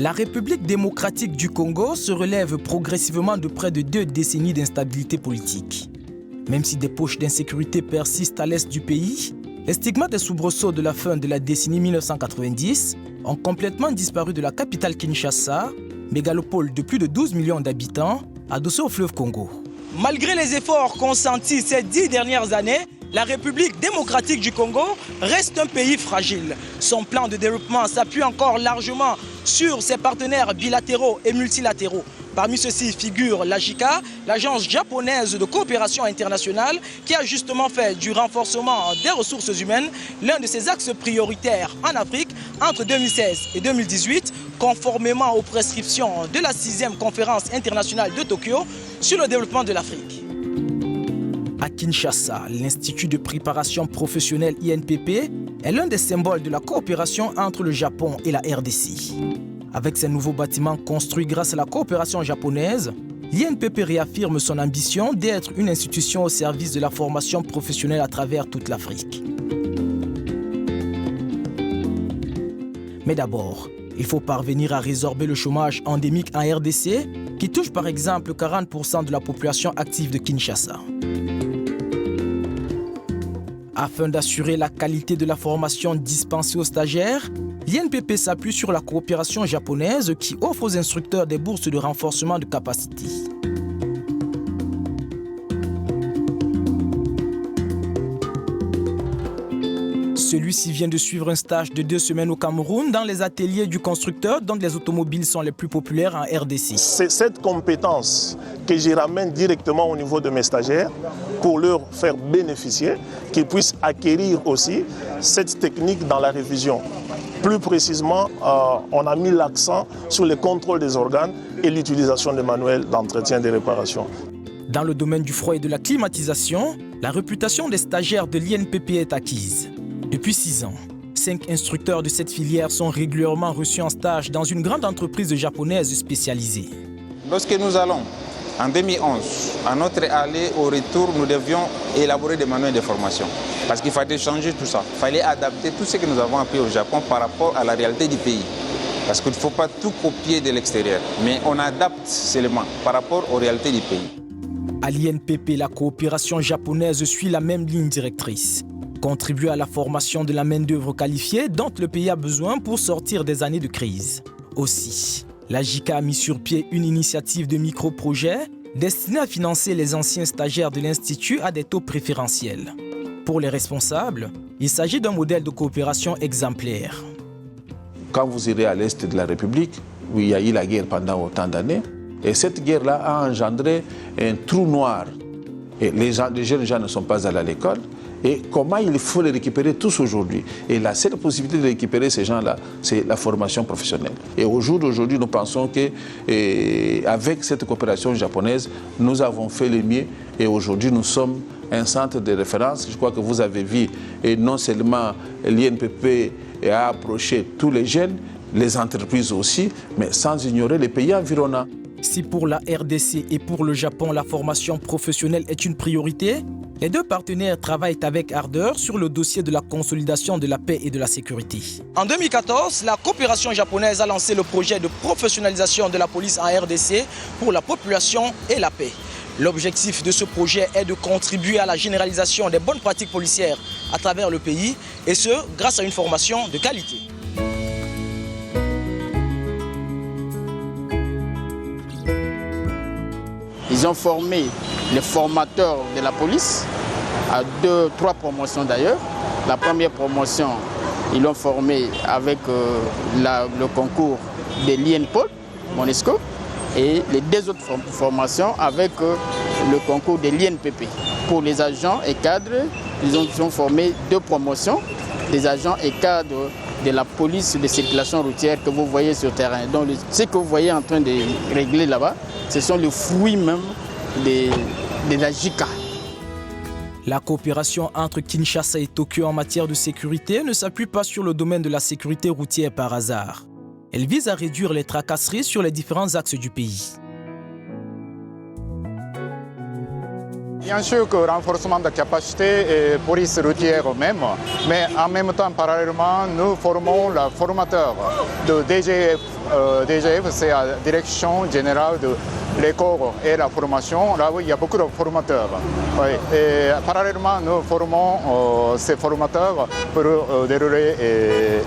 La République démocratique du Congo se relève progressivement de près de 2 décennies d'instabilité politique. Même si des poches d'insécurité persistent à l'est du pays, les stigmates des soubresauts de la fin de la décennie 1990 ont complètement disparu de la capitale Kinshasa, mégalopole de plus de 12 millions d'habitants, adossée au fleuve Congo. Malgré les efforts consentis ces 10 dernières années, la République démocratique du Congo reste un pays fragile. Son plan de développement s'appuie encore largement sur ses partenaires bilatéraux et multilatéraux. Parmi ceux-ci figure la JICA, l'agence japonaise de coopération internationale, qui a justement fait du renforcement des ressources humaines l'un de ses axes prioritaires en Afrique entre 2016 et 2018, conformément aux prescriptions de la 6e conférence internationale de Tokyo sur le développement de l'Afrique. À Kinshasa, l'Institut de préparation professionnelle INPP est l'un des symboles de la coopération entre le Japon et la RDC. Avec ces nouveaux bâtiments construits grâce à la coopération japonaise, l'INPP réaffirme son ambition d'être une institution au service de la formation professionnelle à travers toute l'Afrique. Mais d'abord, il faut parvenir à résorber le chômage endémique en RDC qui touche par exemple 40% de la population active de Kinshasa. Afin d'assurer la qualité de la formation dispensée aux stagiaires, l'INPP s'appuie sur la coopération japonaise qui offre aux instructeurs des bourses de renforcement de capacité. Celui-ci vient de suivre un stage de 2 semaines au Cameroun dans les ateliers du constructeur dont les automobiles sont les plus populaires en RDC. C'est cette compétence que je ramène directement au niveau de mes stagiaires pour leur faire bénéficier, qu'ils puissent acquérir aussi cette technique dans la révision. Plus précisément, on a mis l'accent sur le contrôle des organes et l'utilisation des manuels d'entretien et de réparation. Dans le domaine du froid et de la climatisation, la réputation des stagiaires de l'INPP est acquise. Depuis 6 ans, 5 instructeurs de cette filière sont régulièrement reçus en stage dans une grande entreprise japonaise spécialisée. Lorsque nous allons en 2011, à notre aller au retour, nous devions élaborer des manuels de formation. Parce qu'il fallait changer tout ça. Il fallait adapter tout ce que nous avons appris au Japon par rapport à la réalité du pays. Parce qu'il ne faut pas tout copier de l'extérieur, mais on adapte seulement par rapport aux réalités du pays. À l'INPP, la coopération japonaise suit la même ligne directrice. Contribuer à la formation de la main-d'œuvre qualifiée dont le pays a besoin pour sortir des années de crise. Aussi, la JICA a mis sur pied une initiative de micro-projet destinée à financer les anciens stagiaires de l'Institut à des taux préférentiels. Pour les responsables, il s'agit d'un modèle de coopération exemplaire. Quand vous irez à l'est de la République, où il y a eu la guerre pendant autant d'années, et cette guerre-là a engendré un trou noir. Et les jeunes gens ne sont pas allés à l'école. Et comment il faut les récupérer tous aujourd'hui? Et la seule possibilité de récupérer ces gens-là, c'est la formation professionnelle. Et au jour d'aujourd'hui, nous pensons qu'avec cette coopération japonaise, nous avons fait le mieux. Et aujourd'hui, nous sommes un centre de référence. Je crois que vous avez vu, et non seulement l'INPP a approché tous les jeunes, les entreprises aussi, mais sans ignorer les pays environnants. Si pour la RDC et pour le Japon, la formation professionnelle est une priorité, les 2 partenaires travaillent avec ardeur sur le dossier de la consolidation de la paix et de la sécurité. En 2014, la coopération japonaise a lancé le projet de professionnalisation de la police en RDC pour la population et la paix. L'objectif de ce projet est de contribuer à la généralisation des bonnes pratiques policières à travers le pays, et ce, grâce à une formation de qualité. Ils ont formé les formateurs de la police, à 3 promotions d'ailleurs. La première promotion, ils l'ont formé avec le concours de l'INPOL, Monesco, et les 2 autres formations avec le concours de l'INPP. Pour les agents et cadres, ils ont formé 2 promotions, des agents et cadres de la police de circulation routière que vous voyez sur le terrain. Donc ce que vous voyez en train de régler là-bas, ce sont les fruits même de la JICA. La coopération entre Kinshasa et Tokyo en matière de sécurité ne s'appuie pas sur le domaine de la sécurité routière par hasard. Elle vise à réduire les tracasseries sur les différents axes du pays. Bien sûr que le renforcement de la capacité et police routière même, mais en même temps, parallèlement, nous formons le formateur de DGF DGF, c'est la Direction Générale de l'École et la Formation. Là où il y a beaucoup de formateurs. Oui. Et parallèlement, nous formons ces formateurs pour dérouler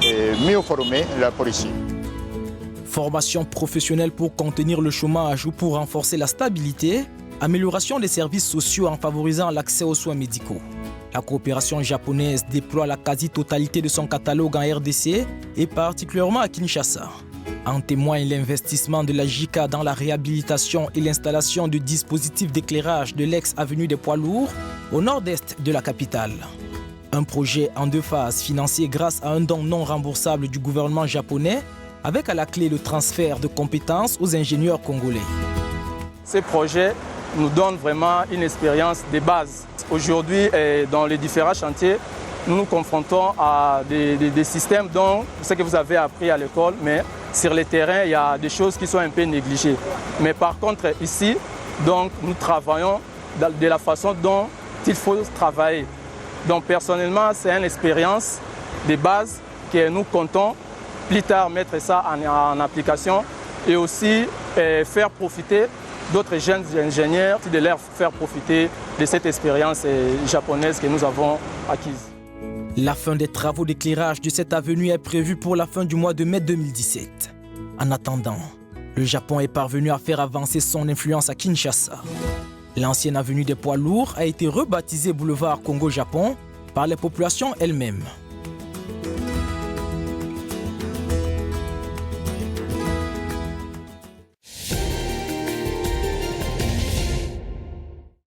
et mieux former la police. Formation professionnelle pour contenir le chômage ou pour renforcer la stabilité, amélioration des services sociaux en favorisant l'accès aux soins médicaux. La coopération japonaise déploie la quasi-totalité de son catalogue en RDC et particulièrement à Kinshasa. En témoigne l'investissement de la JICA dans la réhabilitation et l'installation de dispositifs d'éclairage de l'ex-avenue des Poids Lourds au nord-est de la capitale. Un projet en 2 phases financé grâce à un don non remboursable du gouvernement japonais avec à la clé le transfert de compétences aux ingénieurs congolais. Ces projets nous donnent vraiment une expérience de base. Aujourd'hui, dans les différents chantiers, nous nous confrontons à des systèmes dont ce que vous avez appris à l'école, mais sur le terrain, il y a des choses qui sont un peu négligées. Mais par contre, ici, donc, nous travaillons de la façon dont il faut travailler. Donc personnellement, c'est une expérience de base que nous comptons plus tard mettre ça en application et aussi faire profiter d'autres jeunes ingénieurs, de leur faire profiter de cette expérience japonaise que nous avons acquise. La fin des travaux d'éclairage de cette avenue est prévue pour la fin du mois de mai 2017. En attendant, le Japon est parvenu à faire avancer son influence à Kinshasa. L'ancienne avenue des Poids Lourds a été rebaptisée boulevard Congo-Japon par les populations elles-mêmes.